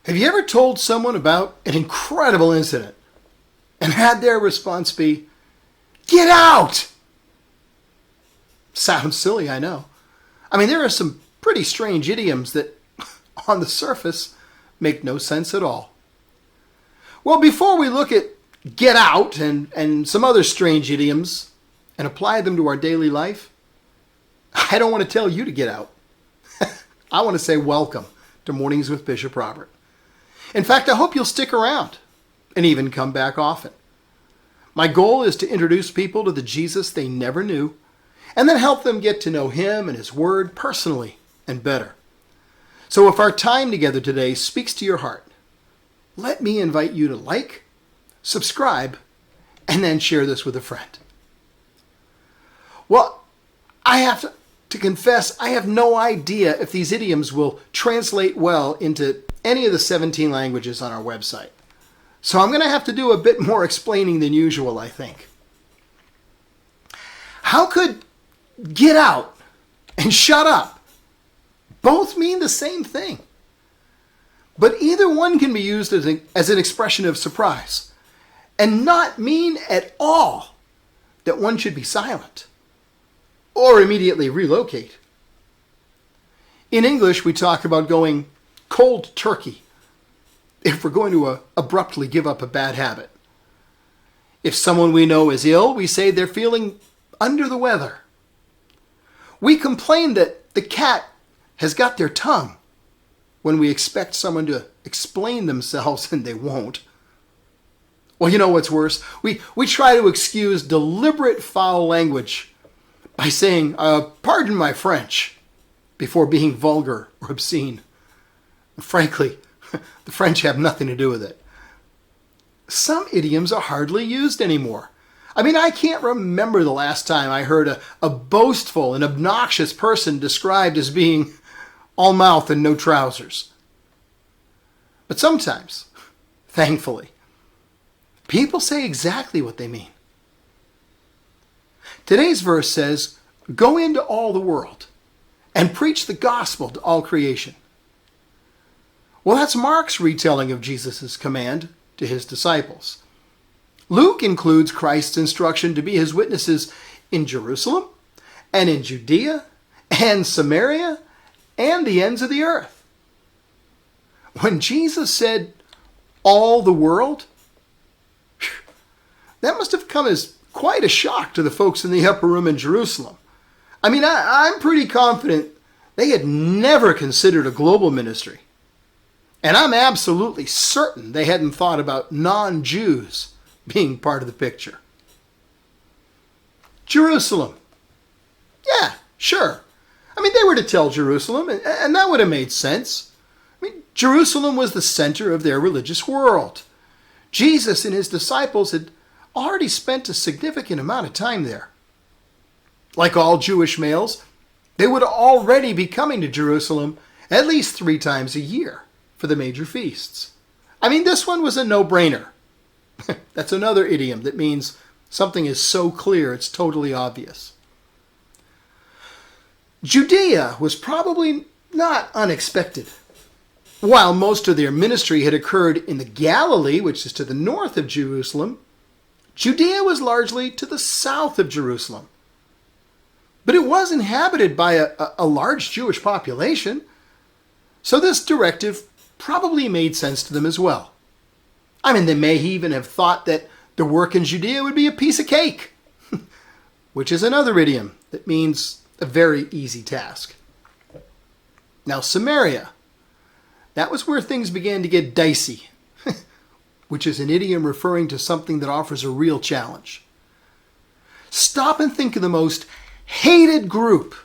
Have you ever told someone about an incredible incident and had their response be, "Get out"? Sounds silly, I know. I mean, there are some pretty strange idioms that, on the surface, make no sense at all. Well, before we look at "get out" and some other strange idioms and apply them to our daily life, I don't want to tell you to get out. I want to say welcome to Mornings with Bishop Robert. In fact, I hope you'll stick around and even come back often. My goal is to introduce people to the Jesus they never knew and then help them get to know him and his word personally and better. So if our time together today speaks to your heart, let me invite you to like, subscribe, and then share this with a friend. Well, I have to confess, I have no idea if these idioms will translate well into any of the 17 languages on our website. So I'm going to have to do a bit more explaining than usual, I think. How could "get out" and "shut up" both mean the same thing? But either one can be used as an expression of surprise and not mean at all that one should be silent or immediately relocate. In English, we talk about going cold turkey if we're going to abruptly give up a bad habit. If someone we know is ill, we say they're feeling under the weather. We complain that the cat has got their tongue when we expect someone to explain themselves and they won't. Well, you know what's worse? We try to excuse deliberate foul language by saying, "Pardon my French," before being vulgar or obscene. Frankly, the French have nothing to do with it. Some idioms are hardly used anymore. I mean, I can't remember the last time I heard a boastful and obnoxious person described as being all mouth and no trousers. But sometimes, thankfully, people say exactly what they mean. Today's verse says, "Go into all the world and preach the gospel to all creation." Well, that's Mark's retelling of Jesus' command to his disciples. Luke includes Christ's instruction to be his witnesses in Jerusalem and in Judea and Samaria and the ends of the earth. When Jesus said all the world, that must have come as quite a shock to the folks in the upper room in Jerusalem. I mean, I'm pretty confident they had never considered a global ministry. And I'm absolutely certain they hadn't thought about non-Jews being part of the picture. Jerusalem. Yeah, sure. I mean, they were to tell Jerusalem, and that would have made sense. I mean, Jerusalem was the center of their religious world. Jesus and his disciples had already spent a significant amount of time there. Like all Jewish males, they would already be coming to Jerusalem at least 3 times a year for the major feasts. I mean, this one was a no-brainer. That's another idiom that means something is so clear it's totally obvious. Judea was probably not unexpected. While most of their ministry had occurred in the Galilee, which is to the north of Jerusalem, Judea was largely to the south of Jerusalem. But it was inhabited by a large Jewish population, so this directive probably made sense to them as well. I mean, they may even have thought that the work in Judea would be a piece of cake, which is another idiom that means a very easy task. Now, Samaria, that was where things began to get dicey, which is an idiom referring to something that offers a real challenge. Stop and think of the most hated group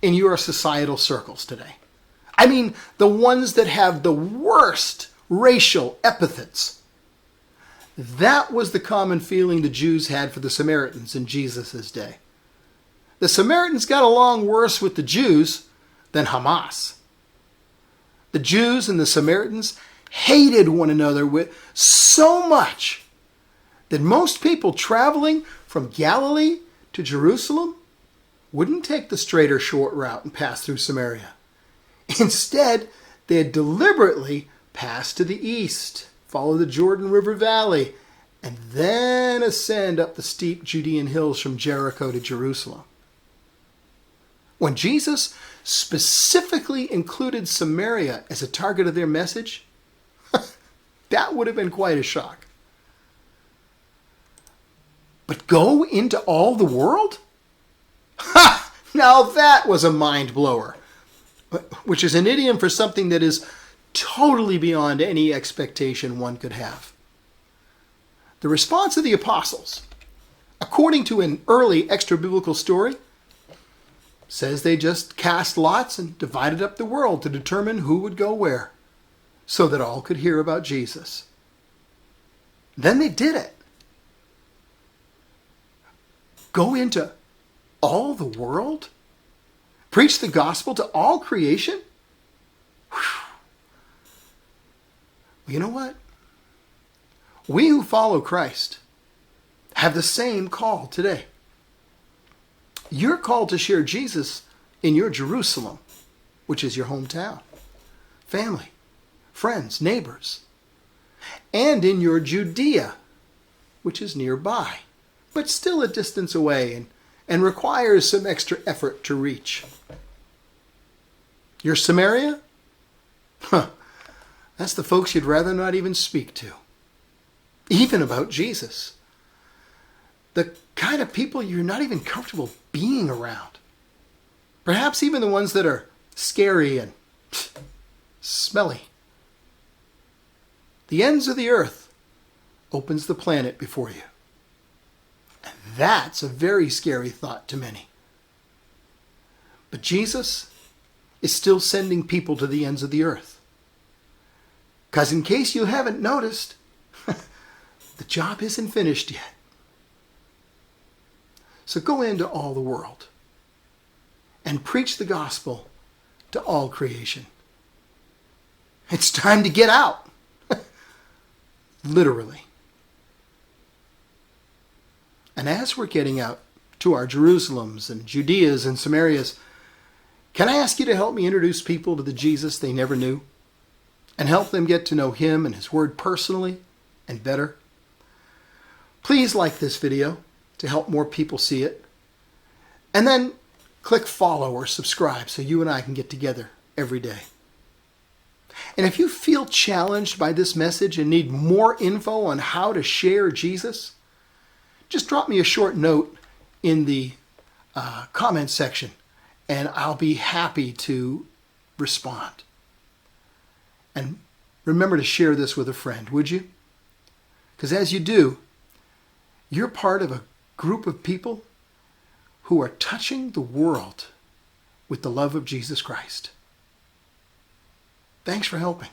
in your societal circles today. I mean, the ones that have the worst racial epithets. That was the common feeling the Jews had for the Samaritans in Jesus' day. The Samaritans got along worse with the Jews than Hamas. The Jews and the Samaritans hated one another with so much that most people traveling from Galilee to Jerusalem wouldn't take the straight or short route and pass through Samaria. Instead, they had deliberately pass to the east, follow the Jordan River Valley, and then ascend up the steep Judean hills from Jericho to Jerusalem. When Jesus specifically included Samaria as a target of their message, that would have been quite a shock. But go into all the world? Ha! Now that was a mind blower, which is an idiom for something that is totally beyond any expectation one could have. The response of the apostles, according to an early extra-biblical story, says they just cast lots and divided up the world to determine who would go where, so that all could hear about Jesus. Then they did it. Go into all the world? Preach the gospel to all creation? Whew. You know what? We who follow Christ have the same call today. You're called to share Jesus in your Jerusalem, which is your hometown, family, friends, neighbors, and in your Judea, which is nearby, but still a distance away and requires some extra effort to reach. Your Samaria? That's the folks you'd rather not even speak to, even about Jesus. The kind of people you're not even comfortable being around. Perhaps even the ones that are scary and smelly. The ends of the earth opens the planet before you. And that's a very scary thought to many. But Jesus is still sending people to the ends of the earth. Because in case you haven't noticed, the job isn't finished yet. So go into all the world and preach the gospel to all creation. It's time to get out. Literally. And as we're getting out to our Jerusalems and Judeas and Samarias, can I ask you to help me introduce people to the Jesus they never knew and help them get to know him and his word personally and better? Please like this video to help more people see it. And then click follow or subscribe so you and I can get together every day. And if you feel challenged by this message and need more info on how to share Jesus, just drop me a short note in the comment section and I'll be happy to respond. And remember to share this with a friend, would you? Because as you do, you're part of a group of people who are touching the world with the love of Jesus Christ. Thanks for helping.